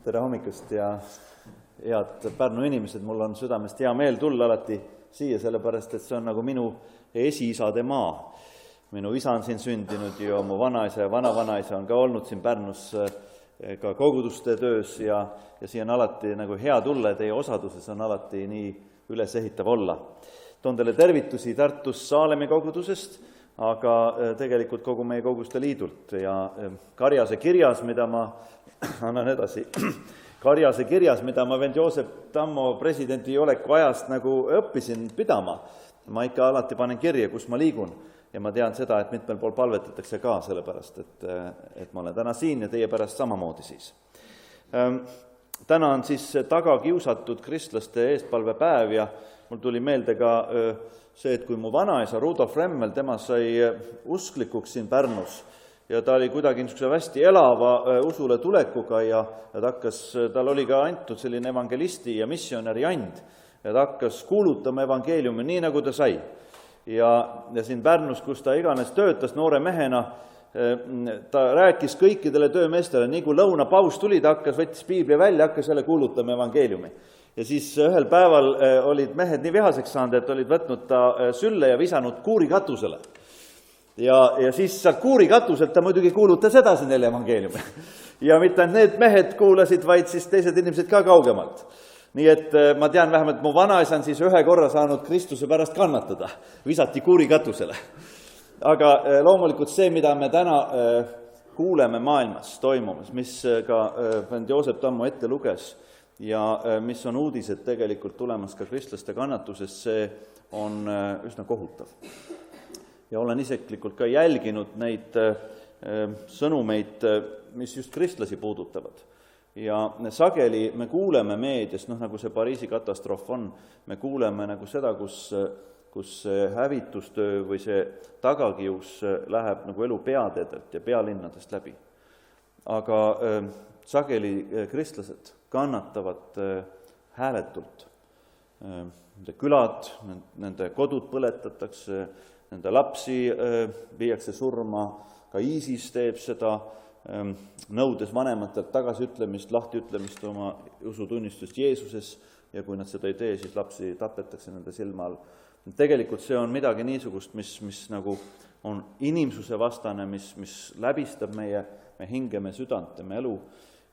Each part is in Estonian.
Tere hommikust ja head Pärnu inimesed, mul on südamest hea meel tulla alati siia, sellepärast et see on nagu minu esiisade maa. Minu isa on siin sündinud ja mu vanaisa ja vanavanaisa on ka olnud siin Pärnus ka koguduste töös ja siia on alati nagu hea tulla ja teie osaduses on alati nii ülesehitav olla. Toon teile tervitusi Tartus Saalemi kogudusest, aga tegelikult kogu meie koguduste liidult ja Karjase kirjas, mida ma annan edasi. Karjase kirjas, mida ma vend Joosep Tammo presidendi oleku ajast nagu õppisin pidama. Ma ikka alati panen kirja, kus ma liigun ja ma tean seda, et mitmel pool palvetatakse ka, sellepärast, et ma olen täna siin ja teie pärast samamoodi siis. Täna on siis tagakiusatud kristlaste eestpalvepäev ja mul tuli meelde ka see, et kui mu vanaisa Rudolf Remmel, tema sai usklikuks siin Pärnus, ja ta oli kuidagi niisuguse hästi elava usule tulekuga ja tal oli ka antud selline evangelisti ja missionäri and ja ta hakkas kuulutama evangeeliumi nii, nagu ta sai. Ja siin Pärnus, kus ta iganes töötas noore mehena, ta rääkis kõikidele töömeestele, nii kui lõunapaus tuli, ta võttis piibli välja, hakkas jälle kuulutama evangeeliumi. Ja siis ühel päeval olid mehed nii vihaseks saanud, et olid võtnud ta sülle ja visanud kuurikatusele. Ja siis sealt kuurikatuselt ta muidugi kuulutas edasi neile evangeeliumi. Ja mitte need mehed kuulasid, vaid siis teised inimesed ka kaugemalt. Nii et ma tean vähemalt, et mu vanaisa on siis ühe korra saanud Kristuse pärast kannatada. Visati kuurikatusele. Aga loomulikult see, mida me täna kuuleme maailmas toimumas, mis ka vend Joosep Tammo ette luges ja mis on uudised tegelikult tulemas ka kristlaste kannatusest, see on üsna kohutav. Ja olen isiklikult ka jälginud neid sõnumeid, mis just kristlasi puudutavad. Ja sageli me kuuleme meedias, nagu see Pariisi katastroof on, me kuuleme nagu seda, kus hävitustöö või see tagakius läheb nagu elu peateedelt ja pealinnadest läbi. Aga sageli kristlased kannatavad hääletult. Nende külad, nende kodud põletatakse, nende lapsi viiakse surma, ka ISIS teeb seda, nõudes vanematelt tagasiütlemist, lahtiütlemist oma usutunnistust Jeesuses ja kui nad seda ei tee, siis lapsi tapetakse nende silma all. Tegelikult see on midagi niisugust, mis nagu on inimsuse vastane, mis läbistab meie hinge, meie südant ja meie elu.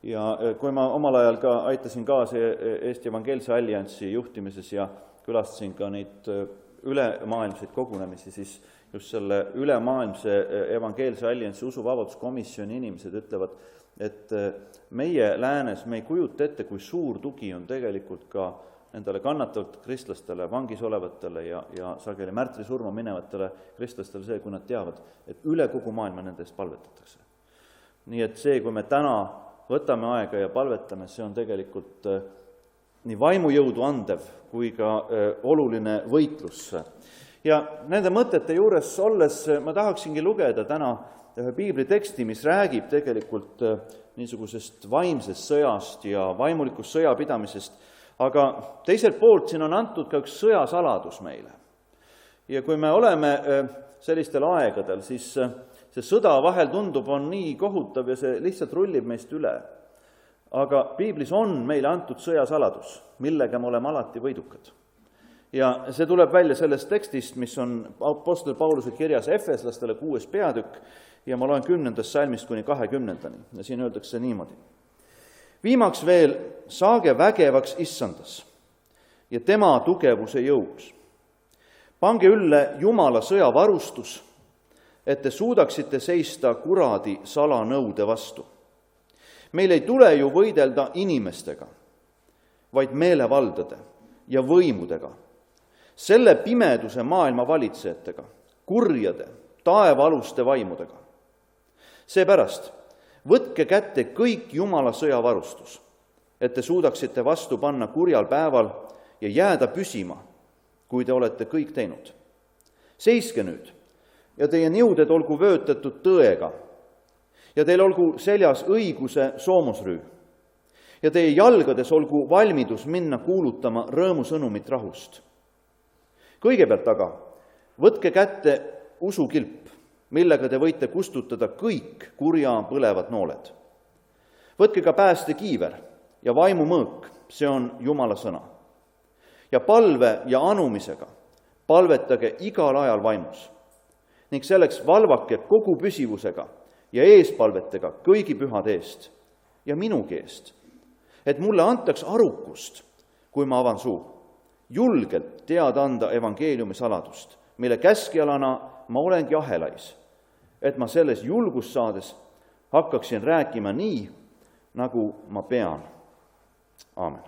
Ja kui ma omal ajal ka aitasin kaasa Eesti Evangeelse Alliansi juhtimises ja külastasin ka neid ülemaailmseid kogunemisi, siis just selle ülemaailmse Evangeelse Alliansi usuvabaduskomisjoni inimesed ütlevad, et meie läänes me ei kujuta ette, kui suur tugi on tegelikult ka nendele kannatavat kristlastele, vangis olevatele ja sageli märtri surma minevatele kristlastele see, kui nad teavad, et üle kogu maailma nende eest palvetatakse. Nii et see, kui me täna võtame aega ja palvetame, see on tegelikult nii vaimujõudu andev kui ka oluline võitlus. Ja nende mõtete juures olles ma tahaksingi lugeda täna ühe piibliteksti, mis räägib tegelikult niisugusest vaimsest sõjast ja vaimulikust sõjapidamisest, aga teiselt poolt siin on antud ka üks sõjasaladus meile. Ja kui me oleme sellistel aegadel, siis see sõda vahel tundub on nii kohutav ja see lihtsalt rullib meist üle. Aga piiblis on meile antud sõjasaladus, millega me oleme alati võidukad. Ja see tuleb välja sellest tekstist, mis on apostel Pauluse kirjas Efeslastele 6. peatükk ja ma loen 10. salmist kuni 20. Ja siin öeldakse niimoodi. Viimaks veel saage vägevaks issandas ja tema tugevuse jõuks. Pange ülle Jumala sõjavarustus, et te suudaksite seista kuradi salanõude vastu. Meil ei tule ju võidelda inimestega, vaid meelevaldade ja võimudega, selle pimeduse maailma valitsejatega, kurjade, taevaaluste vaimudega. Seepärast võtke kätte kõik Jumala sõjavarustus, et te suudaksite vastu panna kurjal päeval ja jääda püsima, kui te olete kõik teinud. Seiske nüüd ja teie niuded olgu vöötatud tõega ja teil olgu seljas õiguse soomusrüü ja teie jalgades olgu valmidus minna kuulutama rõõmusõnumit rahust. Kõigepealt aga võtke kätte usukilp, millega te võite kustutada kõik kurja põlevad nooled. Võtke ka päästekiiver, ja vaimu mõõk, see on Jumala sõna. Ja palve ja anumisega palvetage igal ajal vaimus ning selleks valvake kogu püsivusega ja eespalvetega kõigi pühade eest ja minugi eest, et mulle antaks arukust, kui ma avan suu, julgelt teada anda evangeeliumi saladust, mille käskjalana ma olengi ahelais, et ma selles julgust saades hakkaksin rääkima nii, nagu ma pean. Aamen.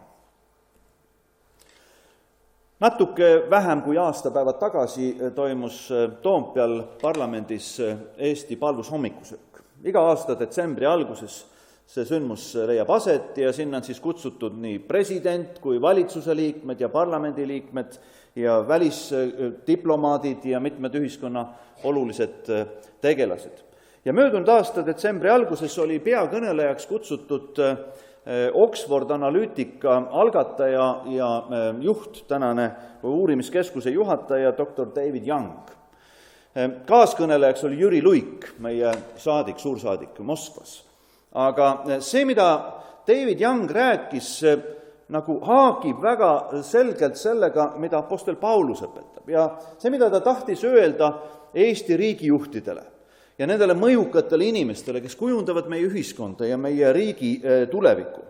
Natuke vähem kui aastapäevad tagasi toimus Toompeal parlamendis Eesti palvushommikusöök. Iga aasta detsembri alguses see sündmus leiab aset ja sinna on siis kutsutud nii president kui valitsuse liikmed ja parlamendi liikmed ja välisdiplomaadid ja mitmed ühiskonna olulised tegelased. Ja möödunud aasta detsembri alguses oli peakõnelejaks kutsutud Oxford Analytica algataja ja juht, tänane uurimiskeskuse juhataja dr. David Young. Kaaskõnelejaks oli Jüri Luik, meie suursaadik Moskvas. Aga see, mida David Young rääkis, nagu haagib väga selgelt sellega, mida apostel Paulus õpetab. Ja see, mida ta tahtis öelda Eesti riigijuhtidele ja nendele mõjukatele inimestele, kes kujundavad meie ühiskonda ja meie riigi tulevikku.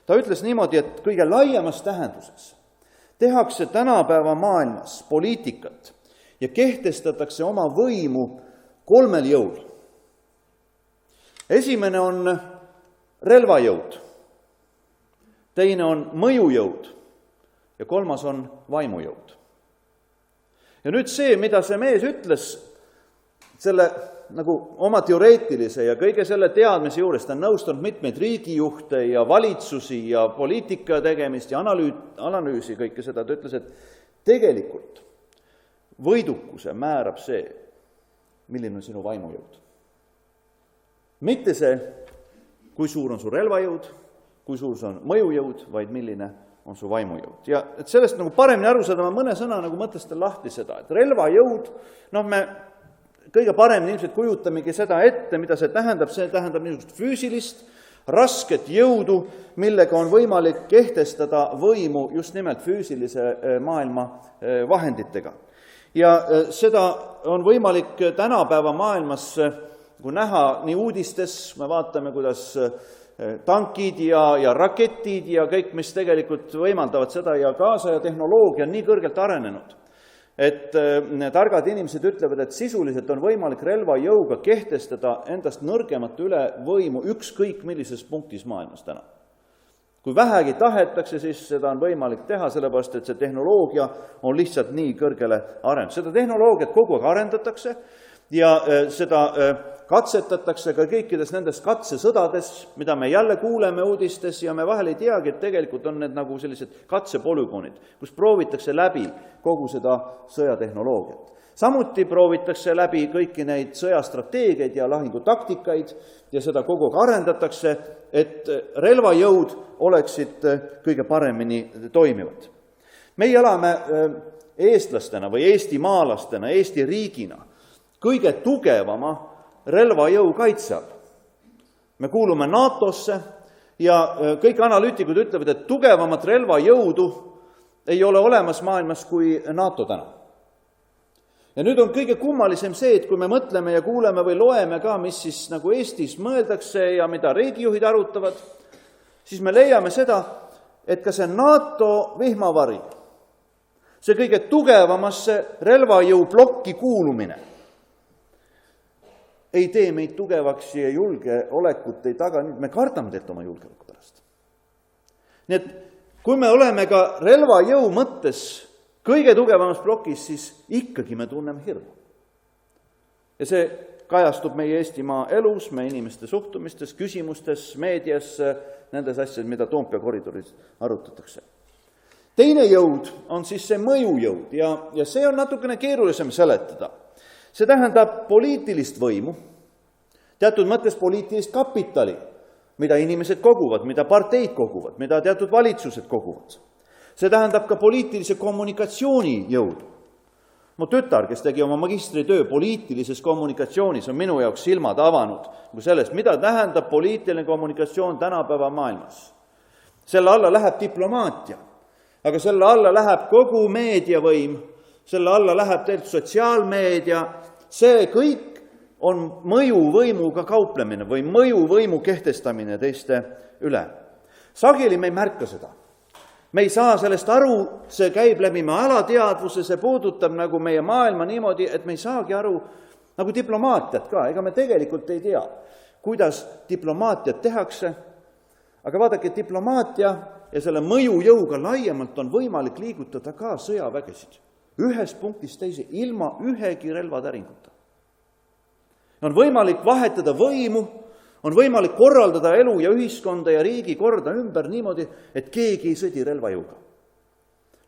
Ta ütles niimoodi, et kõige laiemas tähenduses tehakse tänapäeva maailmas poliitikat ja kehtestatakse oma võimu 3 jõul. Esimene on relvajõud, teine on mõjujõud ja 3 on vaimujõud. Ja nüüd see, mida see mees ütles, selle nagu oma teoreetilise ja kõige selle teadmise juures, ta on nõustanud mitmeid riigijuhte ja valitsusi ja poliitika tegemist ja analüüsi kõike seda, ta ütles, et tegelikult võidukuse määrab see, milline on sinu vaimujõud. Mitte see, kui suur on su relvajõud, kui suur on mõjujõud, vaid milline on su vaimujõud. Ja et sellest nagu paremini aru saada, ma mõne sõna nagu mõtestan lahti seda, et relvajõud, me kõige paremini ilmselt kujutamegi seda ette, mida see tähendab niisugust füüsilist, rasket jõudu, millega on võimalik kehtestada võimu just nimelt füüsilise maailma vahenditega. Ja seda on võimalik tänapäeva maailmas, kui näha nii uudistes, me vaatame, kuidas tankid ja raketid ja kõik, mis tegelikult võimaldavad seda ja kaasaja tehnoloogia on nii kõrgelt arenenud, et targad inimesed ütlevad, et sisuliselt on võimalik relvajõuga kehtestada endast nõrgemate üle võimu ükskõik millises punktis maailmas täna. Kui vähegi tahetakse, siis seda on võimalik teha, sellepärast et see tehnoloogia on lihtsalt nii kõrgele arenenud. Seda tehnoloogiat kogu aeg arendatakse ja seda katsetatakse ka kõikides nendes katsesõdades, mida me jälle kuuleme uudistes ja me vahel ei teagi, et tegelikult on need nagu sellised katsepolügoonid, kus proovitakse läbi kogu seda sõjatehnoloogiat. Samuti proovitakse läbi kõiki neid sõjastrateegiaid ja lahingutaktikaid ja seda kogu aeg arendatakse, et relvajõud oleksid kõige paremini toimivad. Meie elame eestlastena või eestimaalastena, Eesti riigina kõige tugevama relvajõu kaitseb. Me kuulume NATO-sse ja kõik analüütikud ütlevad, et tugevamat relvajõudu ei ole olemas maailmas kui NATO täna. Ja nüüd on kõige kummalisem see, et kui me mõtleme ja kuuleme või loeme ka, mis siis nagu Eestis mõeldakse ja mida riigijuhid arutavad, siis me leiame seda, et ka see NATO vihmavari, see kõige tugevamasse relvajõu plokki kuulumine ei tee meid tugevaks ja julgeolekut ei taga, nüüd me kardame teilt oma julgeoleku pärast. Nii et kui me oleme ka relvajõu mõttes kõige tugevamas plokis, siis ikkagi me tunneme hirmu. Ja see kajastub meie Eestimaa elus, meie inimeste suhtumistes, küsimustes, meedias, nendes asjades, mida Toompea koridoris arutatakse. Teine jõud on siis see mõjujõud ja see on natukene keerulisem seletada. See tähendab poliitilist võimu, teatud mõttes poliitilist kapitali, mida inimesed koguvad, mida parteid koguvad, mida teatud valitsused koguvad. See tähendab ka poliitilise kommunikatsiooni jõudu. Mu tütar, kes tegi oma magistritöö poliitilises kommunikatsioonis, on minu jaoks silmad avanud sellest, mida tähendab poliitiline kommunikatsioon tänapäeva maailmas. Selle alla läheb diplomaatia, aga selle alla läheb kogu meediavõim, selle alla läheb tegelikult sotsiaalmeedia, see kõik on mõjuvõimuga kauplemine või mõjuvõimu kehtestamine teiste üle. Sageli me ei märka seda. Me ei saa sellest aru, see käib läbi me alateadvuse, see puudutab nagu meie maailma niimoodi, et me ei saagi aru nagu diplomaatiat ka, ega me tegelikult ei tea, kuidas diplomaatiat tehakse, aga vaadake, diplomaatia ja selle mõjujõuga laiemalt on võimalik liigutada ka sõjavägesid ühest punktist teise, ilma ühegi relvatäringuta. On võimalik vahetada võimu, on võimalik korraldada elu ja ühiskonda ja riigi korda ümber niimoodi, et keegi ei sõdi relvajõuga.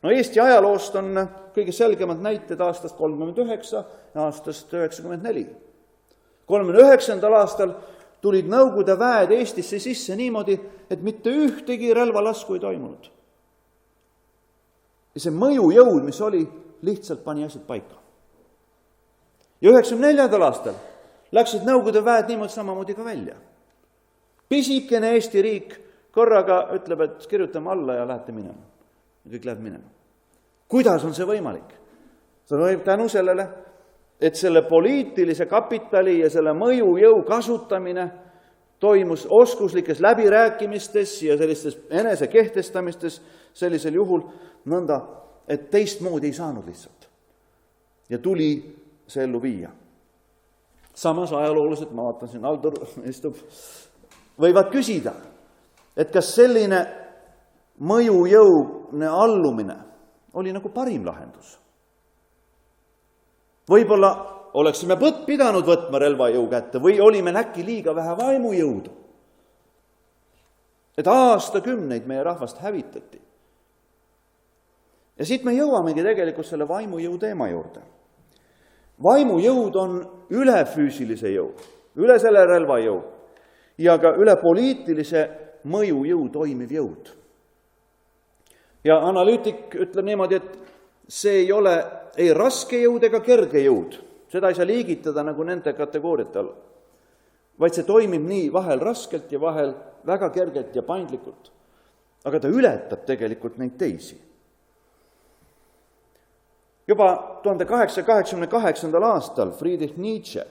No Eesti ajaloost on kõige selgemad näited aastast 39 ja aastast 94. 39. aastal tulid Nõukogude väed Eestisse sisse niimoodi, et mitte ühtegi relvalasku ei toimunud. Ja see mõjujõud, mis oli, lihtsalt pani asjad paika. Ja 94. aastal läksid Nõukogude väed niimoodi samamoodi ka välja. Pisikene Eesti riik korraga ütleb, et kirjutame alla ja lähete minema. Ja kõik läheb minema. Kuidas on see võimalik? See võib tänu sellele, et selle poliitilise kapitali ja selle mõjujõu kasutamine toimus oskuslikes läbirääkimistes ja sellistes enese kehtestamistes sellisel juhul nõnda, et teistmoodi ei saanud lihtsalt. Ja tuli see ellu viia. Samas ajaloolased, ma vaatan siin Aldur istub, võivad küsida, et kas selline mõjujõune allumine oli nagu parim lahendus. Võib-olla oleksime pidanud võtma relvajõu kätte või oli meil äkki liiga vähe vaimujõudu. Et aastakümneid meie rahvast hävitati. Ja siit me jõuamegi tegelikult selle vaimujõu teema juurde. Vaimujõud on üle füüsilise jõu, üle selle relvajõu ja ka üle poliitilise mõjujõu toimiv jõud. Ja analüütik ütleb niimoodi, et see ei ole ei raske jõud ega kerge jõud. Seda ei saa liigitada nagu nende kategooriate all. Vaid see toimib nii vahel raskelt ja vahel väga kergelt ja paindlikult. Aga ta ületab tegelikult neid teisi. Juba 1888. aastal Friedrich Nietzsche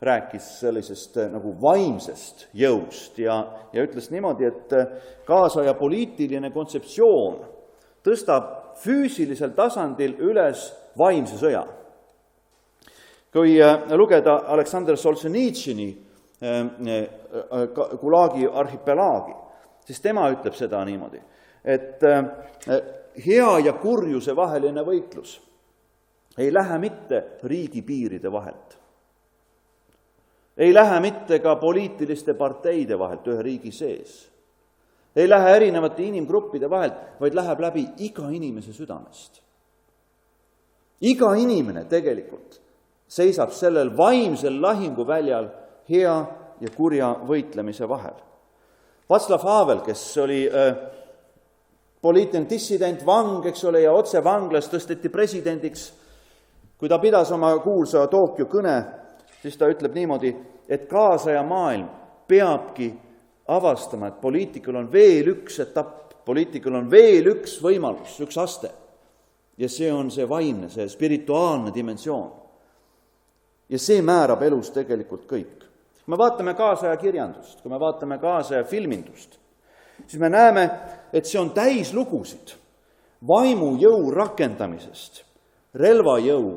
rääkis sellisest nagu vaimsest jõust ja ütles niimoodi, et kaasaja poliitiline kontseptsioon tõstab füüsilisel tasandil üles vaimse sõja. Kui lugeda Aleksander Solženitsini Gulagi arhipelaagi, siis tema ütleb seda niimoodi, et hea ja kurjuse vaheline võitlus ei lähe mitte riigipiiride vahelt. Ei lähe mitte ka poliitiliste parteide vahelt ühe riigi sees. Ei lähe erinevate inimgruppide vahelt, vaid läheb läbi iga inimese südamest. Iga inimene tegelikult seisab sellel vaimsel lahinguväljal hea ja kurja võitlemise vahel. Václav Havel, kes oli poliitiline dissident, vang, eks ole, ja otse vanglas tõsteti presidendiks, kui ta pidas oma kuulsa Tokyo kõne, siis ta ütleb niimoodi, et kaasaja maailm peabki avastama, et poliitikul on veel üks etapp, poliitikul on veel üks võimalus, üks aste. Ja see on see vaimne, see spirituaalne dimensioon. Ja see määrab elus tegelikult kõik. Kui me vaatame kaasaja kirjandust, kui me vaatame kaasaja filmindust, siis me näeme, et see on täis lugusid vaimujõu rakendamisest, relvajõu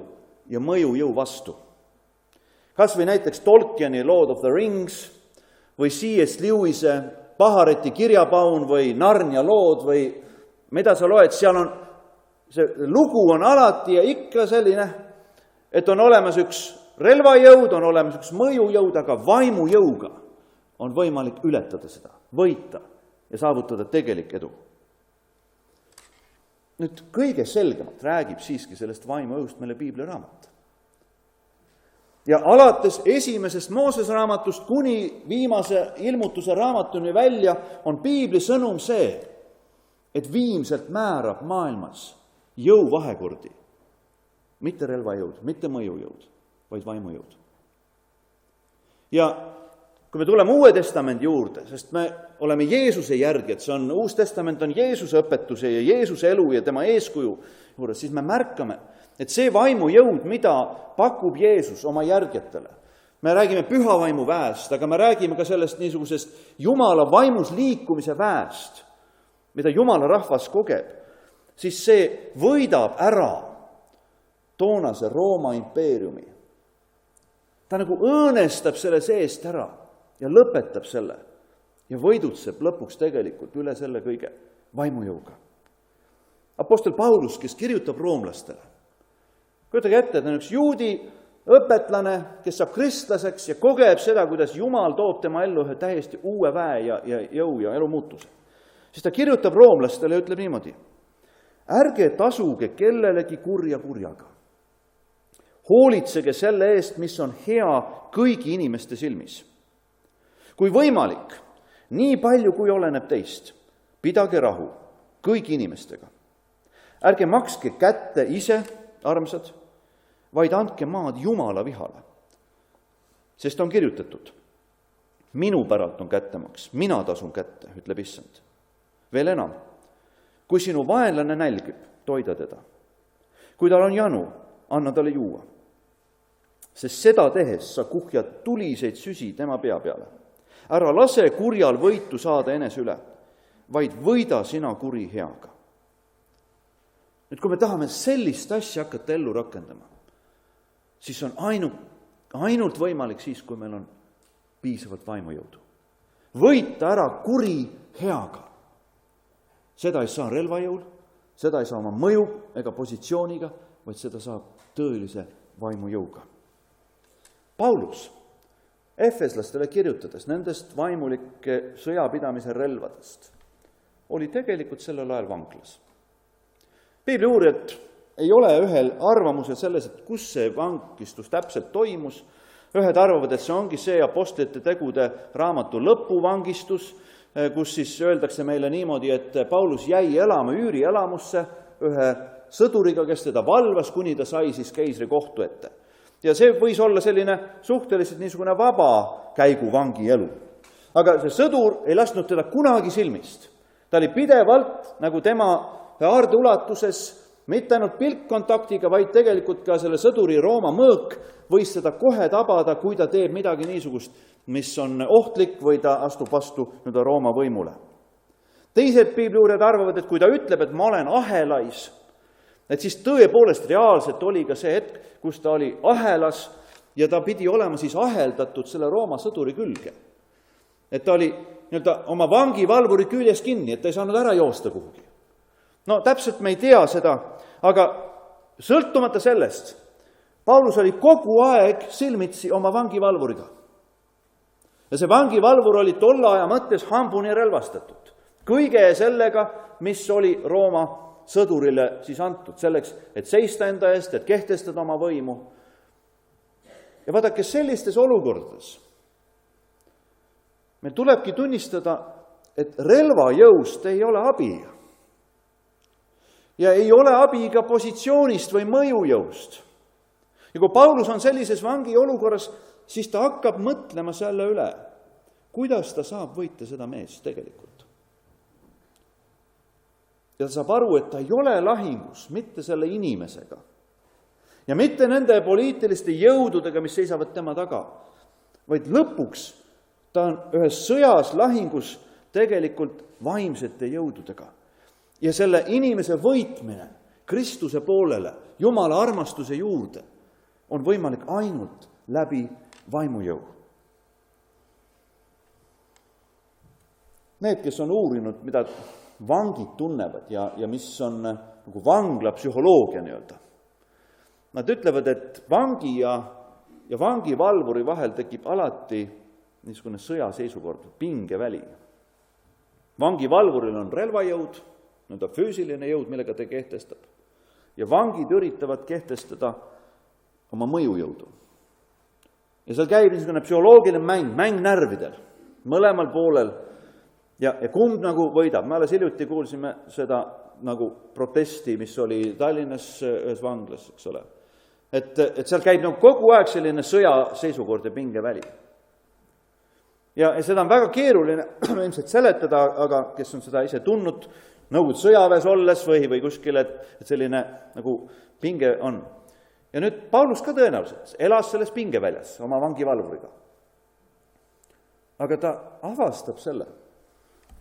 ja mõjujõu vastu. Kas või näiteks Tolkieni Lord of the Rings või C.S. Lewise Pahareti kirjapaun või Narnia lood või mida sa loed, seal on, see lugu on alati ja ikka selline, et on olemas üks relvajõud, on olemas üks mõjujõud, aga vaimujõuga on võimalik ületada seda, võita ja saavutada tegelik edu. Nüüd kõige selgemalt räägib siiski sellest vaimujõust meile Piibli raamat. Ja alates esimesest Moosese raamatust kuni viimase ilmutuse raamatuni välja on Piibli sõnum see, et viimselt määrab maailmas jõuvahekordi. Mitte relvajõud, mitte mõjujõud, vaid vaimujõud. Ja kui me tuleme Uue Testamendi juurde, sest me oleme Jeesuse järgijad, see on, Uus Testament on Jeesuse õpetuse ja Jeesuse elu ja tema eeskuju juures, siis me märkame, et see vaimujõud, mida pakub Jeesus oma järgijatele, me räägime püha vaimu väest, aga me räägime ka sellest niisugusest Jumala vaimus liikumise väest, mida Jumala rahvas kogeb, siis see võidab ära toonase Rooma impeeriumi. Ta nagu õõnestab selle seest ära ja lõpetab selle ja võidutseb lõpuks tegelikult üle selle kõige vaimujõuga. Apostel Paulus, kes kirjutab roomlastele, kujutage ette, et on üks juudi õpetlane, kes saab kristlaseks ja kogeb seda, kuidas Jumal toob tema ellu ühe täiesti uue väe ja jõu ja elumuutuse. Siis ta kirjutab roomlastele ja ütleb niimoodi: ärge tasuge kellelegi kurja kurjaga. Hoolitsege selle eest, mis on hea kõigi inimeste silmis. Kui võimalik, nii palju kui oleneb teist, pidage rahu kõigi inimestega. Ärge makske kätte ise, armsad, vaid andke maad Jumala vihale. Sest on kirjutatud: minu päralt on kättemaks, mina tasun kätte, ütleb Issand. Veel enam, kui sinu vaenlane nälgib, toida teda. Kui tal on janu, anna talle juua. Sest seda tehes sa kuhjad tuliseid süsi tema pea peale. Ära lase kurjal võitu saada enese üle, vaid võida sina kuri heaga. Nüüd, kui me tahame sellist asja hakata ellu rakendama, siis on ainult võimalik siis, kui meil on piisavalt vaimujõudu. Võita ära kuri heaga. Seda ei saa relvajõul, seda ei saa oma mõju ega positsiooniga, vaid seda saab tõelise vaimujõuga. Paulus efeslastele kirjutades nendest vaimulike sõjapidamise relvadest oli tegelikult sellel ajal vanglas. Piibli uurijad ei ole ühel arvamusel selles, et kus see vangistus täpselt toimus. Ühed arvavad, et see ongi see apostlite tegude raamatu lõpuvangistus, kus siis öeldakse meile niimoodi, et Paulus jäi elama üürielamusse ühe sõduriga, kes teda valvas, kuni ta sai siis keisri kohtu ette. Ja see võis olla selline suhteliselt niisugune vaba käigu vangi elu. Aga see sõdur ei lasknud teda kunagi silmist. Ta oli pidevalt nagu tema haardeulatuses, mitte ainult pilkkontaktiga, vaid tegelikult ka selle sõduri Rooma mõõk võis seda kohe tabada, kui ta teeb midagi niisugust, mis on ohtlik või ta astub vastu Rooma võimule. Teised piibliuurijad arvavad, et kui ta ütleb, et ma olen ahelais, et siis tõepoolest reaalselt oli ka see hetk, kus ta oli ahelas ja ta pidi olema siis aheldatud selle Rooma sõduri külge. Et ta oli oma vangivalvuri küljes kinni, et ta ei saanud ära joosta kuhugi. No täpselt me ei tea seda, aga sõltumata sellest, Paulus oli kogu aeg silmitsi oma vangivalvuriga. Ja see vangivalvur oli tolle aja mõttes hambuni relvastatud. Kõige sellega, mis oli Rooma sõdurile siis antud, selleks, et seista enda eest, et kehtestada oma võimu. Ja vaadake, sellistes olukordades meil tulebki tunnistada, et relvajõust ei ole abi. Ja ei ole abi ka positsioonist või mõjujõust. Ja kui Paulus on sellises vangi olukorras, siis ta hakkab mõtlema selle üle, kuidas ta saab võita seda meest tegelikult. Ja ta saab aru, et ta ei ole lahingus mitte selle inimesega ja mitte nende poliitiliste jõududega, mis seisavad tema taga, vaid lõpuks ta on ühes sõjas lahingus tegelikult vaimsete jõududega. Ja selle inimese võitmine Kristuse poolele, Jumala armastuse juurde, on võimalik ainult läbi vaimujõu. Need, kes on uurinud, mida vangid tunnevad ja mis on nagu vangla psühholoogia nii-öelda. Nad ütlevad, et vangi ja vangivalvuri vahel tekib alati niisugune sõjaseisukord, pingeväli. Vangivalvuril on relvajõud, füüsiline jõud, millega ta kehtestab. Ja vangid üritavad kehtestada oma mõjujõudu. Ja seal käib niisugune psühholoogiline mäng närvidel, mõlemal poolel. Ja kumb nagu võidab. Me alles hiljuti kuulsime seda nagu protesti, mis oli Tallinnas ühes vanglas, eks ole. Et seal käib nagu kogu aeg selline sõjaseisukord ja pingeväli. Ja seda on väga keeruline ilmselt seletada, aga kes on seda ise tundnud, Nõukogude sõjaväes olles või kuskil, et selline nagu pinge on. Ja nüüd Paulus ka tõenäoliselt elas selles pingeväljas oma vangivalvuriga. Aga ta avastab selle,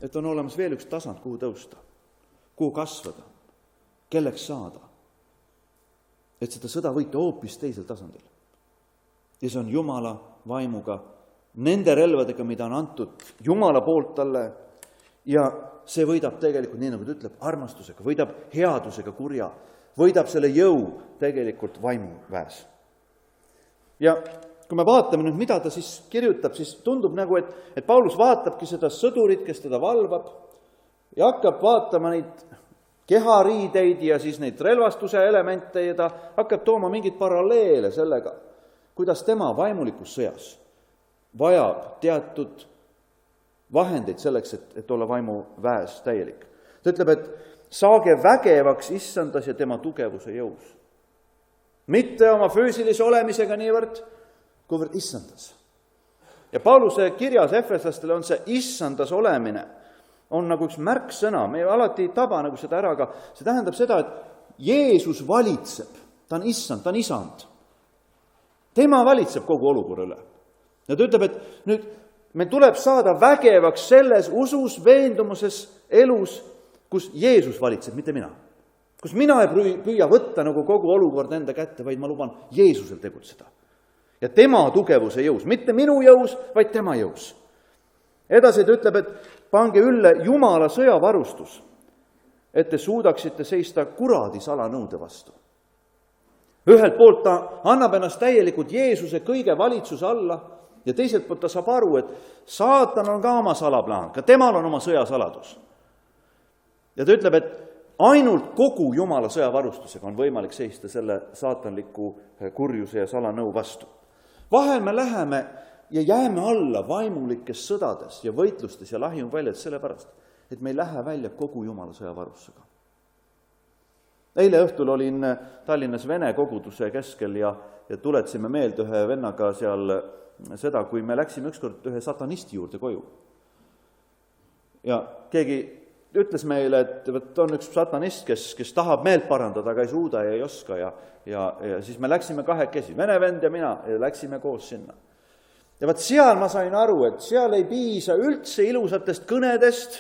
et on olemas veel üks tasand, kuhu tõusta, kuhu kasvada, kelleks saada. Et seda sõda võita hoopis teisel tasandil. Ja see on Jumala vaimuga, nende relvadega, mida on antud Jumala poolt talle, ja see võidab tegelikult, nii nagu ta ütleb, armastusega, võidab headusega kurja, võidab selle jõu tegelikult vaimuväes. Ja kui me vaatame nüüd, mida ta siis kirjutab, siis tundub nagu, et Paulus vaatabki seda sõdurit, kes teda valvab, ja hakkab vaatama neid kehariideid ja siis neid relvastuse elemente ja ta hakkab tooma mingid paralleele sellega, kuidas tema vaimulikus sõjas vajab teatud vahendeid selleks, et olla vaimuväes täielik. Ta ütleb, et saage vägevaks issandas ja tema tugevuse jõus. Mitte oma füüsilise olemisega niivõrd, kuivõrd issandas. Ja Pauluse kirjas efeslastele on see issandas olemine, on nagu üks märksõna, me alati ei taba nagu seda ära, aga see tähendab seda, et Jeesus valitseb, ta on issand, ta on isand. Tema valitseb kogu olukorra üle. Ja ta ütleb, et nüüd meil tuleb saada vägevaks selles usus, veendumuses, elus, kus Jeesus valitseb, mitte mina. Kus mina ei püüa võtta nagu kogu olukord enda kätte, vaid ma luban Jeesusel tegutseda. Ja tema tugevuse jõus, mitte minu jõus, vaid tema jõus. Edasi ta ütleb, et pange ülle Jumala sõjavarustus, et te suudaksite seista kuradi salanõude vastu. Ühelt poolt ta annab ennast täielikult Jeesuse kõige valitsuse alla ja teiselt poolt ta saab aru, et saatan on ka oma salaplaan, ka temal on oma sõjasaladus. Ja ta ütleb, et ainult kogu Jumala sõjavarustusega on võimalik seista selle saatanliku kurjuse ja salanõu vastu. Vahel me läheme ja jääme alla vaimulikes sõdades ja võitlustes ja lahingväljades sellepärast, et me ei lähe välja kogu Jumala sõjavarustusega. Eile õhtul olin Tallinnas Vene koguduse keskel ja tuletsime meelde ühe vennaga seal seda, kui me läksime ükskord ühe satanisti juurde koju. Ja keegi ütles meile, et on üks satanist, kes tahab meelt parandada, aga ei suuda ja ei oska ja siis me läksime kahekesi, vene vend ja mina, ja läksime koos sinna. Ja vaat seal ma sain aru, et seal ei piisa üldse ilusatest kõnedest,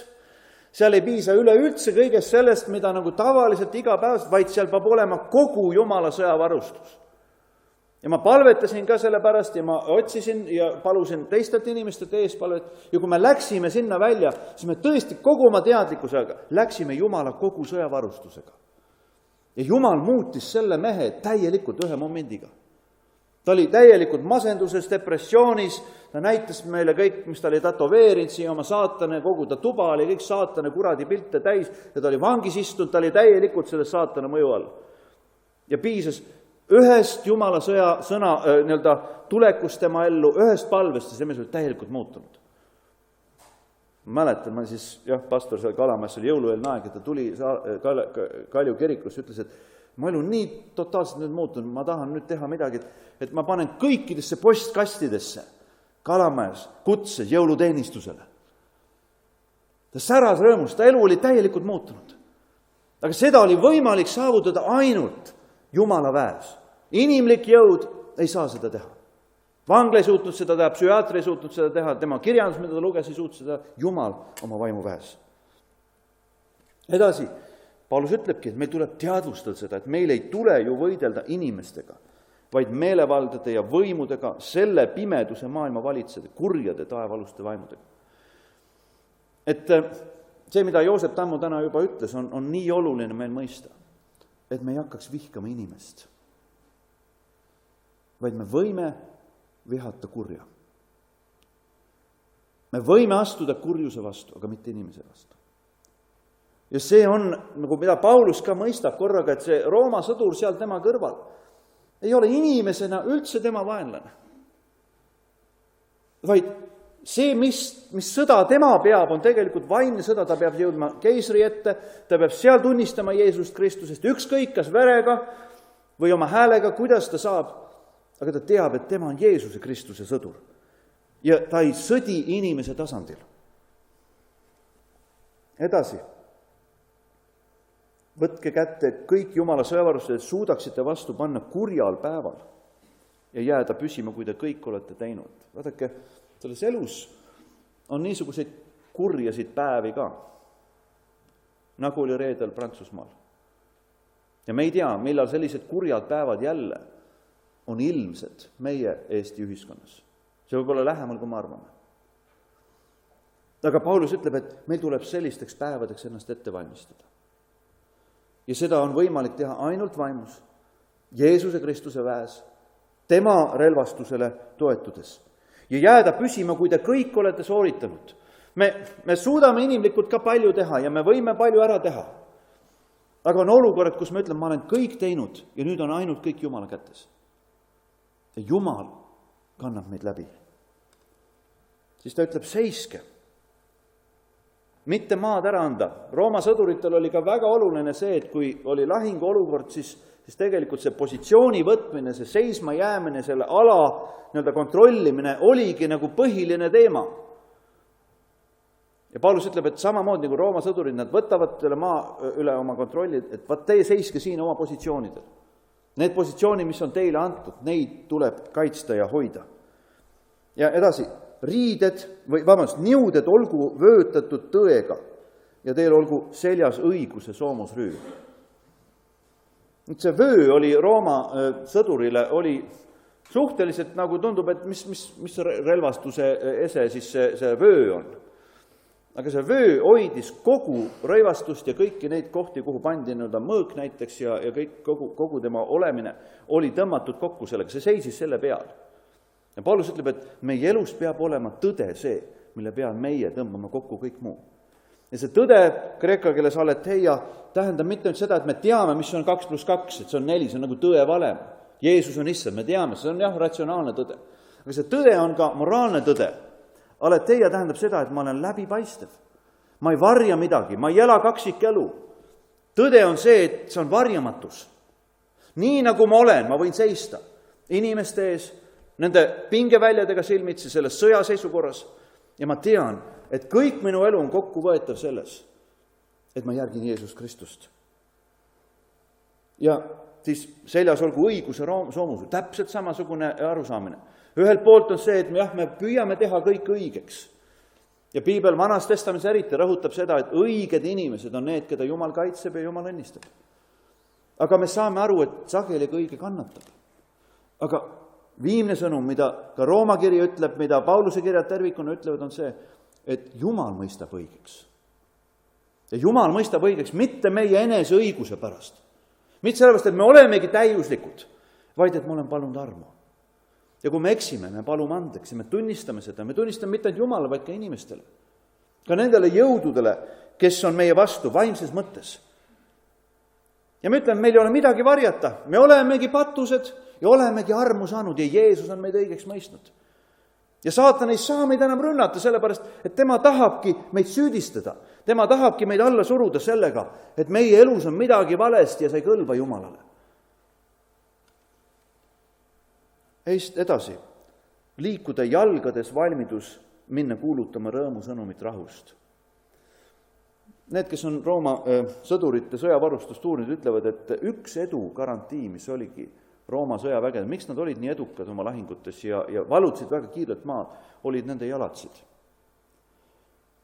seal ei piisa üleüldse kõigest sellest, mida nagu tavaliselt igapäevaselt, vaid seal peab olema kogu Jumala sõjavarustus. Ja ma palvetasin ka selle pärast ja ma otsisin ja palusin teistelt inimestelt eespalvet. Ja kui me läksime sinna välja, siis me tõesti kogu oma teadlikkusega läksime Jumala kogu sõjavarustusega. Ja Jumal muutis selle mehe täielikult ühe momendiga. Ta oli täielikult masenduses, depressioonis, ta näitas meile kõik, mis ta oli tatoveerinud siia oma saatane, kogu ta tuba oli kõik saatane kuradi pilte täis ja ta oli vangis istunud, ta oli täielikult selle saatane mõju all. Ja piisas ühest Jumala sõna tulekust tema ellu, ühest palvest ja see mees oli täielikult muutunud. Ma mäletan, ma siis, pastor seal Kalamajas oli jõulueelne aeg, et ta tuli Kalju kirikusse, ütles, et ma elu nii totaalselt nüüd muutunud, ma tahan nüüd teha midagi, et ma panen kõikidesse postkastidesse Kalamajas kutse jõuluteenistusele. Ta säras rõõmus, ta elu oli täielikult muutunud. Aga seda oli võimalik saavutada ainult Jumala väes. Inimlik jõud ei saa seda teha. Vangla ei suutnud seda teha, psühhiaatri ei suutnud seda teha, tema kirjandus, mida ta luges, ei suutnud seda, Jumal oma vaimu väes. Edasi, Paulus ütlebki, et meil tuleb teadvustada seda, et meil ei tule ju võidelda inimestega, vaid meelevaldade ja võimudega, selle pimeduse maailma valitsejate, kurjade taevaluste vaimudega. Et see, mida Joosep Tammu täna juba ütles, on nii oluline meil mõista, et me ei hakkaks vihkama inimest, vaid me võime vihata kurja. Me võime astuda kurjuse vastu, aga mitte inimese vastu. Ja see on, nagu mida Paulus ka mõistab korraga, et see Rooma sõdur seal tema kõrval ei ole inimesena üldse tema vaenlane. Vaid see, mis sõda tema peab, on tegelikult vaimne sõda, ta peab jõudma keisri ette, ta peab seal tunnistama Jeesust Kristusest, ükskõik kas verega või oma häälega, kuidas ta saab, aga ta teab, et tema on Jeesuse Kristuse sõdur. ja ta ei sõdi inimese tasandil. Edasi. Võtke kätte kõik Jumala sõjavarustused, et suudaksite vastu panna kurjal päeval ja jääda püsima, kui te kõik olete teinud. Vaadake, selles elus on niisuguseid kurjasid päevi ka, nagu oli reedel Prantsusmaal. Ja me ei tea, millal sellised kurjad päevad jälle on ilmsed meie Eesti ühiskonnas. See võib olla lähemal, kui me arvame. Aga Paulus ütleb, et meil tuleb sellisteks päevadeks ennast ette valmistada. Ja seda on võimalik teha ainult vaimus, Jeesuse Kristuse väes, tema relvastusele toetudes. Ja jääda püsima, kui te kõik olete sooritanud. Me suudame inimlikult ka palju teha ja me võime palju ära teha. Aga on olukorrad, kus me ütleme, ma olen kõik teinud ja nüüd on ainult kõik Jumala kätes. Ja Jumal kannab meid läbi. Siis ta ütleb, seiske. Mitte maad ära anda. Rooma sõduritel oli ka väga oluline see, et kui oli lahingu olukord, siis tegelikult see positsiooni võtmine, see seisma jäämine, selle ala kontrollimine oligi nagu põhiline teema. Ja Paulus ütleb, et samamoodi nagu Rooma sõdurid, nad võtavad maa üle oma kontrolli, et vaat teie seiske siin oma positsioonidel. Need positsioonid, mis on teile antud, neid tuleb kaitsta ja hoida. Ja edasi, niuded olgu vöötatud tõega ja teil olgu seljas õiguse soomusrüü. See vöö oli Rooma sõdurile oli suhteliselt nagu tundub, et mis relvastuse ese siis see vöö on. Aga see vöö hoidis kogu rõivastust ja kõiki neid kohti, kuhu pandi mõõk näiteks ja kogu tema olemine oli tõmmatud kokku sellega, see seisis selle peal. Ja Paulus ütleb, et meie elus peab olema tõde see, mille peal meie tõmbame kokku kõik muu. Ja see tõde, kreeka keeles aletheia, tähendab mitte nüüd seda, et me teame, mis on 2 + 2, et see on 4, see on nagu tõe valem. Jeesus on issand, me teame, see on jah, ratsionaalne tõde. Aga see tõde on ka moraalne tõde. Aletheia tähendab seda, et ma olen läbipaistev. Ma ei varja midagi, ma ei ela kaksikelu. Tõde on see, et see on varjamatus. Nii nagu ma olen, ma võin seista inimeste ees, nende pingeväljadega silmitsi selles sõjaseisukorras ja ma tean, et kõik minu elu on kokku võetav selles, et ma järgin Jeesus Kristust. Ja siis seljas olgu õiguse soomus, täpselt samasugune arusaamine. Ühelt poolt on see, et me püüame teha kõik õigeks. Ja Piibel Vanas Testamendis eriti rõhutab seda, et õiged inimesed on need, keda Jumal kaitseb ja Jumal õnnistab. Aga me saame aru, et sageli õige kannatab. Aga viimne sõnum, mida ka Rooma kiri ütleb, mida Pauluse kirjad tervikuna ütlevad, on see, et Jumal mõistab õigeks. Ja Jumal mõistab õigeks mitte meie enese õiguse pärast. Mitte sellepärast, et me olemegi täiuslikud, vaid et ma olen palunud armu. Ja kui me eksime, me palume andeks ja me tunnistame seda. Me tunnistame mitte ainult Jumala, vaid ka inimestele. Ka nendele jõududele, kes on meie vastu vaimses mõttes. Ja me ütleme, meil ei ole midagi varjata. Me olemegi patused ja olemegi armu saanud ja Jeesus on meid õigeks mõistnud. Ja saatan ei saa meid enam rünnata, sellepärast, et tema tahabki meid süüdistada. Tema tahabki meid alla suruda sellega, et meie elus on midagi valesti ja see ei kõlba Jumalale. Edasi, liikuda jalgades valmidus minna kuulutama rõõmu sõnumit rahust. Need, kes on Rooma sõdurite sõjavarustust uurinud, ütlevad, et üks edu garantii, mis oligi Rooma sõjaväged, miks nad olid nii edukad oma lahingutes ja valutasid väga kiirelt maad, olid nende jalatsid.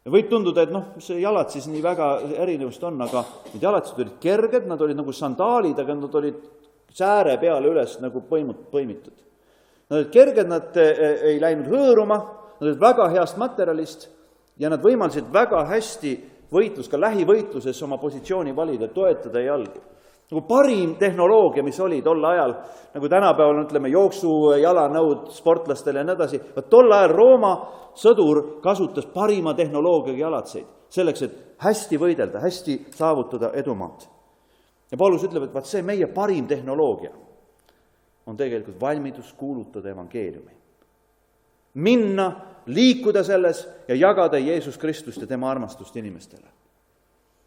Ja võib tunduda, et see jalatsis nii väga erinevust on, aga need jalatsid olid kerged, nad olid nagu sandaalid, aga nad olid sääre peale üles nagu põimitud. Nad olid kerged, nad ei läinud hõõruma, nad olid väga heast materjalist ja nad võimaldasid väga hästi ka lähivõitluses oma positsiooni valida, toetada jalgi. Nagu parim tehnoloogia, mis oli tol ajal, nagu tänapäeval ütleme jooksujalanõud sportlastele ja nii edasi, tol ajal Rooma sõdur kasutas parima tehnoloogiaga jalatseid, selleks, et hästi võidelda, hästi saavutada edumaad. Ja Paulus ütleb, et see meie parim tehnoloogia on tegelikult valmidus kuulutada evangeeliumi. Minna, liikuda selles ja jagada Jeesus Kristust ja tema armastust inimestele.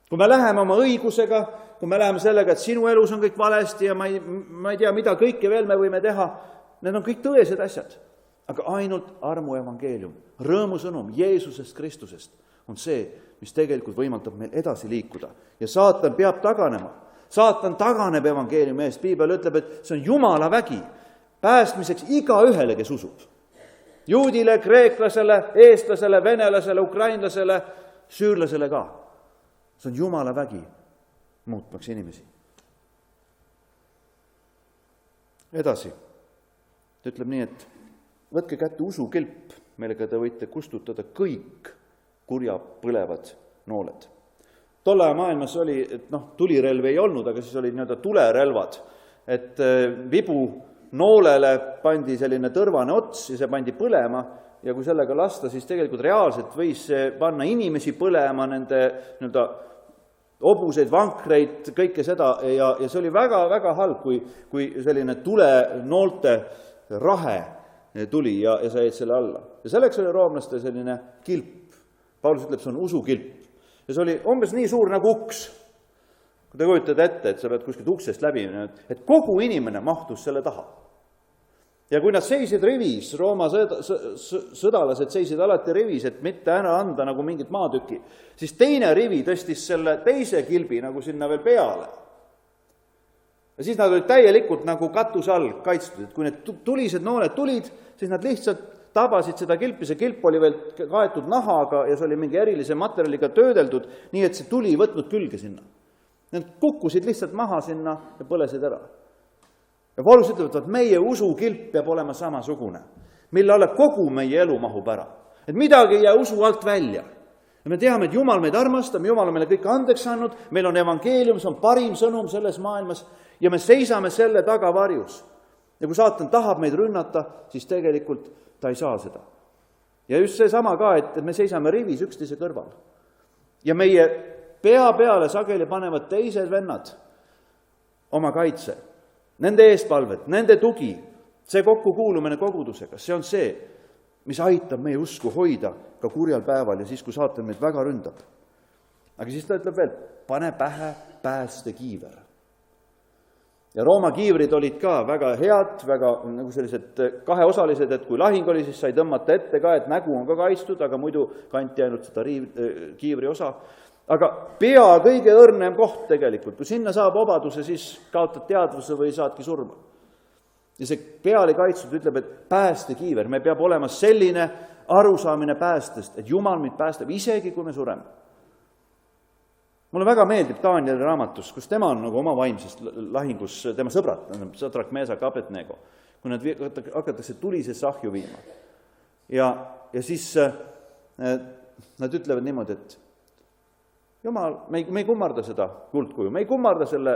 Kui me läheme oma õigusega, kui me läheme sellega, et sinu elus on kõik valesti ja ma ei tea, mida kõike veel me võime teha, need on kõik tõesed asjad. Aga ainult armu evangeelium, rõõmusõnum Jeesusest Kristusest on see, mis tegelikult võimaldab meil edasi liikuda. Ja saatan peab taganema. Saatan taganeb evangeeliumi eest. Piibel ütleb, et see on Jumala vägi päästmiseks igaühele, kes usub. Juudile, kreeklasele, eestlasele, venelasele, ukrainlasele, süürlasele ka. See on Jumala vägi muutmaks inimesi. Edasi. Ta ütleb nii, et võtke kätte usukilp, millega te võite kustutada kõik kurja põlevad nooled. Tolle maailmas oli, et tulirelv ei olnud, aga siis olid tulerelvad, et vibu noolele pandi selline tõrvane ots ja see pandi põlema ja kui sellega lasta, siis tegelikult reaalselt võis see panna inimesi põlema, nende hobuseid, vankreid, kõike seda ja see oli väga-väga halb, kui selline tulenoolte rahe tuli ja sa jäid selle alla. Ja selleks oli roomlaste selline kilp. Paulus ütleb, see on usukilp. Ja see oli umbes nii suur nagu uks. Kui te kujutad ette, et sa pead kuskilt uksest läbi, et kogu inimene mahtus selle taha. Ja kui nad seisid rivis, Rooma sõdalased seisid alati rivis, et mitte ära anda nagu mingit maatüki, siis teine rivi tõstis selle teise kilbi nagu sinna veel peale. Ja siis nad olid täielikult nagu katuse all kaitstud, et kui need tulised nooled tulid, siis nad lihtsalt tabasid seda kilpi, see kilp oli veel kaetud nahaga ja see oli mingi erilise materjaliga töödeldud, nii et see tuli võtnud külge sinna. Nad kukkusid lihtsalt maha sinna ja põlesid ära. Ja Paulus ütleb, et meie usukilp peab olema samasugune, mille alle kogu meie elu mahub ära. Et midagi ei jää usu alt välja. Ja me teame, et Jumal meid armastab, Jumal on meile kõik andeks andnud, meil on evangeelium, see on parim sõnum selles maailmas ja me seisame selle taga varjus. Ja kui saatan tahab meid rünnata, siis tegelikult ta ei saa seda. Ja just see sama ka, et me seisame rivis üksteise kõrval. Ja meie pea peale sageli panevad teised vennad oma kaitse, nende eespalvet, nende tugi, see kokkukuulumine kogudusega, see on see, mis aitab meie usku hoida ka kurjal päeval ja siis, kui saatan meid väga ründab. Aga siis ta ütleb veel, pane pähe päästekiiver. Ja Rooma kiivrid olid ka väga head, väga nagu sellised kaheosalised, et kui lahing oli, siis sai tõmmata ette ka, et nägu on ka kaitstud, aga muidu kanti ainult seda kiivri osa. Aga pea kõige õrnem koht tegelikult, kui sinna saab obaduse, siis kaotad teadvuse või saadki surma. Ja see pea oli kaitstud, ütleb, et päästekiiver, me peab olema selline arusaamine päästest, et Jumal meid päästab, isegi kui me sureme. Mulle väga meeldib Danieli raamatus, kus tema on nagu oma vaimses lahingus, tema sõbrad, Sadrak, Meesak, Abednego, kui nad hakatakse tulisesse ahju viima. Ja siis nad ütlevad niimoodi, et Jumal, me ei kummarda seda kuldkuju, me ei kummarda selle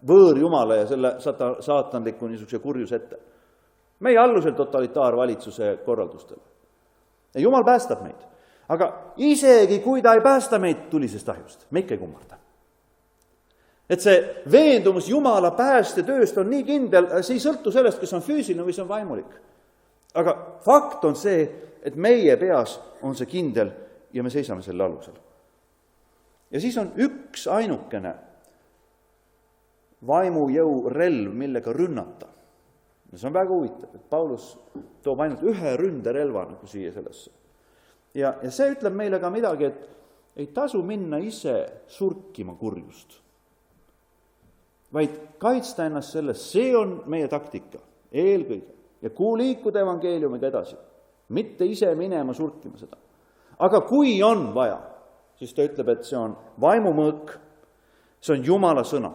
võõrjumala ja selle saatanliku niisuguse kurjus ette. Me ei allu selle totalitaarvalitsuse korraldustele. Ja Jumal päästab meid. Aga isegi kui ta ei päästa meid tulisest ahjust, me ikka ei kummarda. Et see veendumus Jumala päästetööst on nii kindel, see ei sõltu sellest, kas on füüsiline või see on vaimulik. Aga fakt on see, et meie peas on see kindel ja me seisame selle alusel. Ja siis on üks ainukene vaimujõu relv, millega rünnata. Ja see on väga huvitav, et Paulus toob ainult ühe ründerelva nagu siia sellesse. Ja see ütleb meile ka midagi, et ei tasu minna ise surkima kurjust, vaid kaitsta ennast sellest, see on meie taktika eelkõige. Ja liikuda evangeeliumiga edasi, mitte ise minema surkima seda. Aga kui on vaja, siis ta ütleb, et see on vaimumõõk, see on Jumala sõna.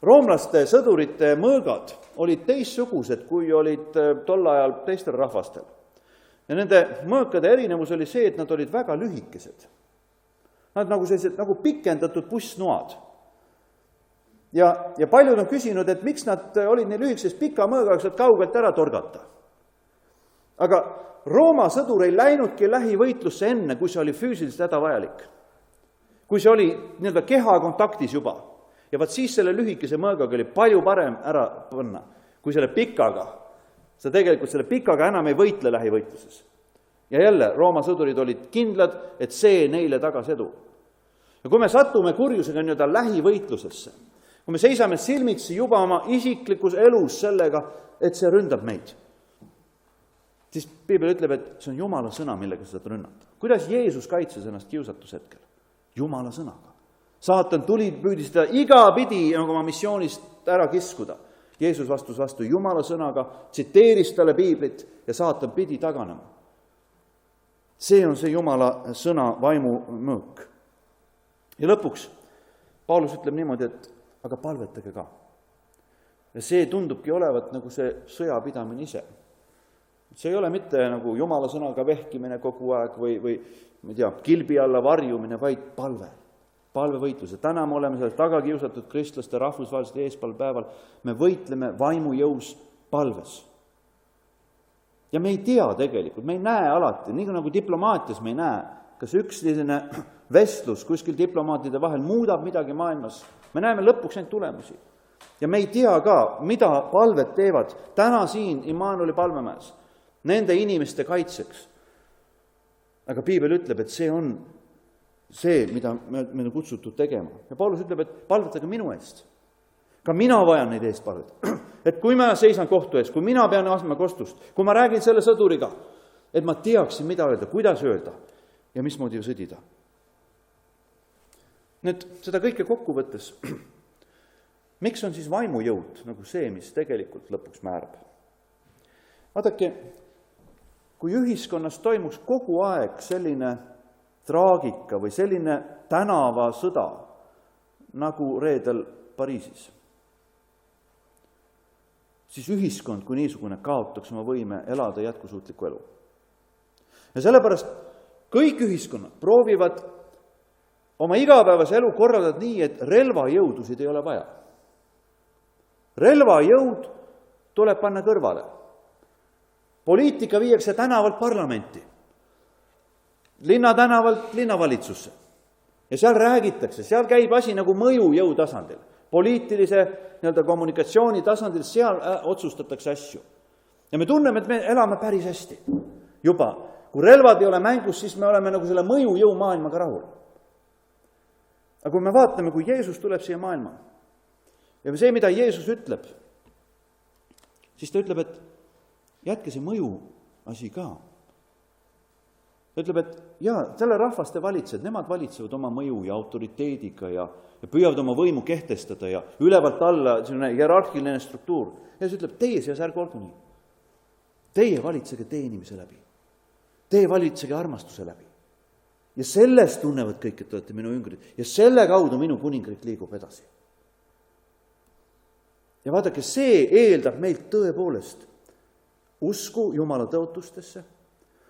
Roomlaste sõdurite mõõgad olid teistsugused, kui olid tol ajal teistel rahvastel. Ja nende mõõkade erinevus oli see, et nad olid väga lühikesed. Nad nagu sellised nagu pikendatud bussnoad. Ja paljud on küsinud, et miks nad olid nii lühikesed, pika mõõgaga saad kaugelt ära torgata. Aga Rooma sõdur ei läinudki lähivõitlusse enne, kui see oli füüsiliselt hädavajalik. Kui see oli nii-öelda keha kontaktis juba. Ja vaat siis selle lühikese mõõgaga oli palju parem ära panna, kui selle pikaga. Sa tegelikult selle pikaga enam ei võitle lähivõitluses. Ja jälle, Rooma sõdurid olid kindlad, et see neile tagas edu. Ja kui me satume kurjusega nii-öelda lähivõitlusesse, kui me seisame silmitsi juba oma isiklikus elus sellega, et see ründab meid, siis Piibel ütleb, et see on Jumala sõna, millega sa saad rünnata. Kuidas Jeesus kaitses ennast kiusatuse hetkel? Jumala sõnaga. Saatan tuli, püüdis teda igapidi oma missioonist ära kiskuda. Jeesus vastus vastu Jumala sõnaga, tsiteeris talle Piiblit ja saatan pidi taganema. See on see Jumala sõna vaimu mõõk. Ja lõpuks Paulus ütleb niimoodi, et aga palvetage ka. Ja see tundubki olevat nagu see sõjapidamine ise. See ei ole mitte nagu Jumala sõnaga vehkimine kogu aeg või ma ei tea, kilbi alla varjumine, vaid palvevõitlus. Ja täna me oleme seal tagakiusatud kristlaste rahvusvahelised eespalvepäeval. Me võitleme vaimujõus palves. Ja me ei tea tegelikult, me ei näe alati, nii nagu diplomaatias me ei näe, kas üks selline vestlus kuskil diplomaatide vahel muudab midagi maailmas. Me näeme lõpuks ainult tulemusi. Ja me ei tea ka, mida palved teevad täna siin Immanueli palvemäes nende inimeste kaitseks. Aga Piibel ütleb, et see on see, mida me on kutsutud tegema. Ja Paulus ütleb, et palvetage minu eest. Ka mina vajan neid eest palveta. Et kui ma seisan kohtu ees, kui mina pean asma kostust, kui ma räägin selle sõduriga, et ma teaksin, mida öelda, kuidas öelda ja mismoodi sõdida. Nüüd seda kõike kokku võttes, miks on siis vaimujõud nagu see, mis tegelikult lõpuks määrab? Vaadake, kui ühiskonnas toimuks kogu aeg selline traagika või selline tänavasõda nagu reedel Pariisis, siis ühiskond kui niisugune kaotaks oma võime elada jätkusuutlikku elu. Ja sellepärast kõik ühiskonnad proovivad oma igapäevase elu korraldada nii, et relvajõudusid ei ole vaja. Relvajõud tuleb panna kõrvale. Poliitika viiakse tänavalt parlamenti, linnatänavalt linnavalitsusse. Ja seal räägitakse, seal käib asi nagu mõjujõu tasandil, poliitilise kommunikatsiooni tasandil, seal otsustatakse asju. Ja me tunneme, et me elame päris hästi. Juba, kui relvad ei ole mängus, siis me oleme nagu selle mõjujõu maailmaga rahul. Aga kui me vaatame, kui Jeesus tuleb siia maailma ja see, mida Jeesus ütleb, siis ta ütleb, et jätke see mõju asi ka. Ta ütleb, et selle rahvaste valitsejad, nemad valitsevad oma mõju ja autoriteediga ja püüavad oma võimu kehtestada ja ülevalt alla selline hierarhiline struktuur. Ja siis ütleb, teie seas ärge olgu nii. Teie valitsege teenimise läbi. Teie valitsege armastuse läbi. Ja sellest tunnevad kõik, et olete minu jüngrid. Ja selle kaudu minu kuningriik liigub edasi. Ja vaadake, see eeldab meilt tõepoolest usku Jumala tõotustesse,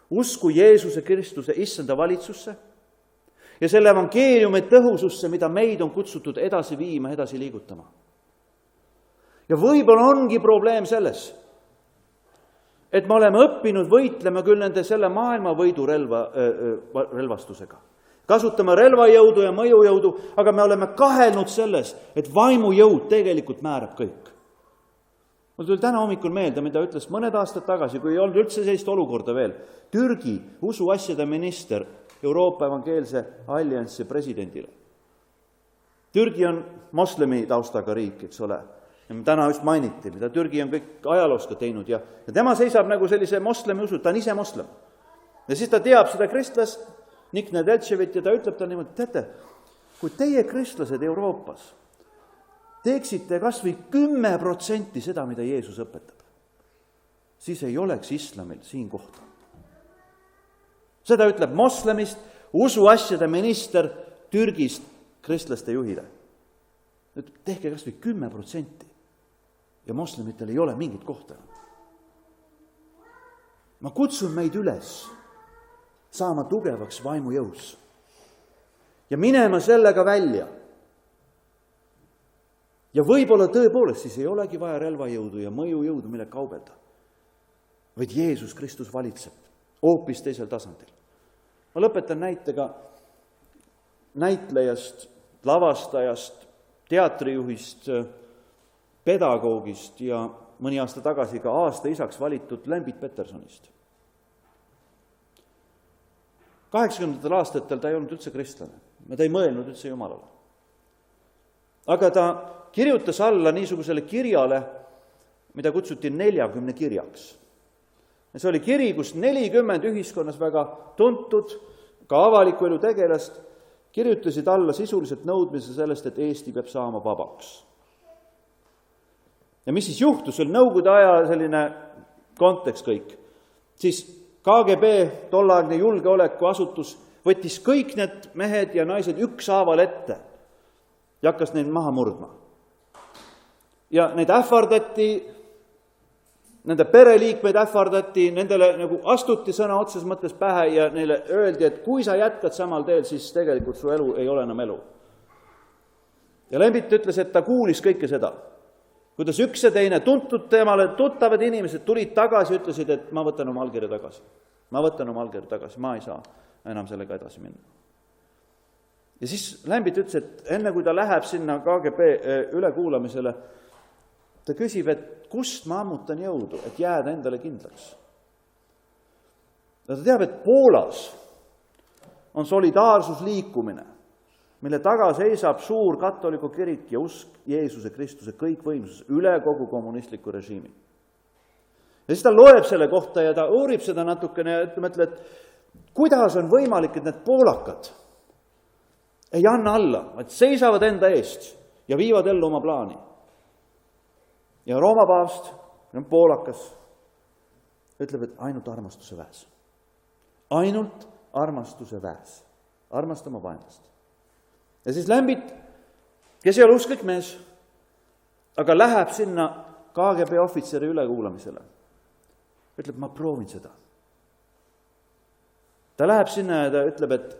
usku Jeesuse Kristuse issanda valitsusse ja selle evangeeliumi tõhususse, mida meid on kutsutud edasi viima, edasi liigutama. Ja võib-olla ongi probleem selles, et me oleme õppinud võitlema küll nende selle maailma võidu relvastusega. Kasutame relvajõudu ja mõjujõudu, aga me oleme kahelnud selles, et vaimujõud tegelikult määrab kõik. Mul tuli täna hommikul meelde, mida ütles mõned aastad tagasi, kui ei olnud üldse sellist olukorda veel. Türgi usuasjade minister Euroopa evangeelse alliansi presidendile. Türgi on moslemi taustaga riik, eks ole. Ja täna just mainiti, mida Türgi on kõik ajalooska teinud ja tema seisab nagu sellise moslemi usu, ta on ise moslem. Ja siis ta teab seda kristlast, Nik Nedeltševit, ja ta ütleb ta niimoodi, teate, kui teie kristlased Euroopas teeksite kas või 10% seda, mida Jeesus õpetab, siis ei oleks islamil siin kohta. Seda ütleb moslemist, usuasjade minister Türgist kristlaste juhile. Tehke kas või 10% ja moslemitel ei ole mingit kohta. Ma kutsun meid üles saama tugevaks vaimujõus ja minema sellega välja. Ja võib-olla tõepoolest siis ei olegi vaja relvajõudu ja mõjujõudu, mille kaubelda, vaid Jeesus Kristus valitseb hoopis teisel tasandil. Ma lõpetan näitega näitlejast, lavastajast, teatrijuhist, pedagoogist ja mõni aasta tagasi ka aasta isaks valitud Lembit Petersonist. 80. aastatel ta ei olnud üldse kristlane, ta ei mõelnud üldse Jumalale. Aga ta kirjutas alla niisugusele kirjale, mida kutsuti 40 kirjaks. Ja see oli kiri, kus 40 ühiskonnas väga tuntud, ka avaliku elu tegelast, kirjutasid alla sisuliselt nõudmise sellest, et Eesti peab saama vabaks. Ja mis siis juhtus, see oli Nõukogude aja selline kontekst kõik. Siis KGB, tollaegne julgeolekuasutus, võttis kõik need mehed ja naised ükshaaval ette ja hakkas neid maha murdma. Ja neid ähvardati, nende pereliikmeid ähvardati, nendele nagu astuti sõna otses mõttes pähe ja neile öeldi, et kui sa jätkad samal teel, siis tegelikult su elu ei ole enam elu. Ja Lembit ütles, et ta kuulis kõike seda. Kuidas üks ja teine tuntud temale tuttavad inimesed tulid tagasi ja ütlesid, et ma võtan oma allkirja tagasi. Ma ei saa enam sellega edasi minna. Ja siis Lembit ütles, et enne kui ta läheb sinna KGB ülekuulamisele, ta küsib, et kust ma ammutan jõudu, et jääda endale kindlaks. Ja ta teab, et Poolas on solidaarsusliikumine, mille taga seisab suur katoliku kirik ja usk Jeesuse Kristuse kõikvõimsus üle kogu kommunistliku režiimi. Ja siis ta loeb selle kohta ja ta uurib seda natukene ja mõtleb, et kuidas on võimalik, et need poolakad ei anna alla, vaid seisavad enda eest ja viivad ellu oma plaani. Ja Rooma paavst, poolakas, ütleb, et ainult armastuse väes. Ainult armastuse väes. Armasta oma vaenlast. Ja siis Lembit, kes ei ole usklik mees, aga läheb sinna KGB ohvitseri ülekuulamisele. Ütleb, ma proovin seda. Ta läheb sinna ja ta ütleb, et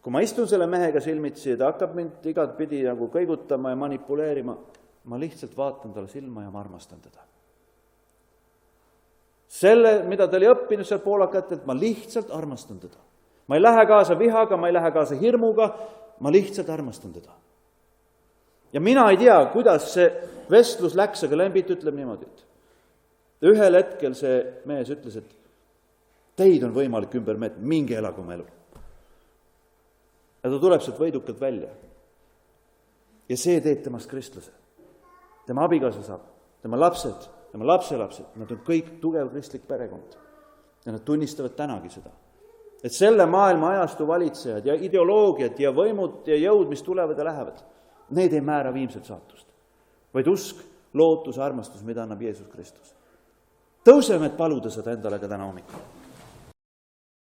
kui ma istun selle mehega silmitsi ja ta hakkab mind igat pidi nagu kõigutama ja manipuleerima, ma lihtsalt vaatan talle silma ja ma armastan teda. Selle, mida ta oli õppinud seal poolakatelt, ma lihtsalt armastan teda. Ma ei lähe kaasa vihaga, ma ei lähe kaasa hirmuga, ma lihtsalt armastan teda. Ja mina ei tea, kuidas see vestlus läks, aga Lembit ütleb niimoodi, et ühel hetkel see mees ütles, et teid on võimalik ümber meeldida, minge elagu oma elu. Ja ta tuleb sealt võidukalt välja. Ja see teeb temast kristlase. Tema abikaasa saab, tema lapsed, tema lapselapsed, nad on kõik tugev kristlik perekond. Ja nad tunnistavad tänagi seda. Et selle maailma ajastu valitsejad ja ideoloogiad ja võimud ja jõud, mis tulevad ja lähevad, need ei määra viimset saatust, vaid usk, lootus, armastus, mida annab Jeesus Kristus. Tõuseme, et paluda seda endale ka täna hommikul.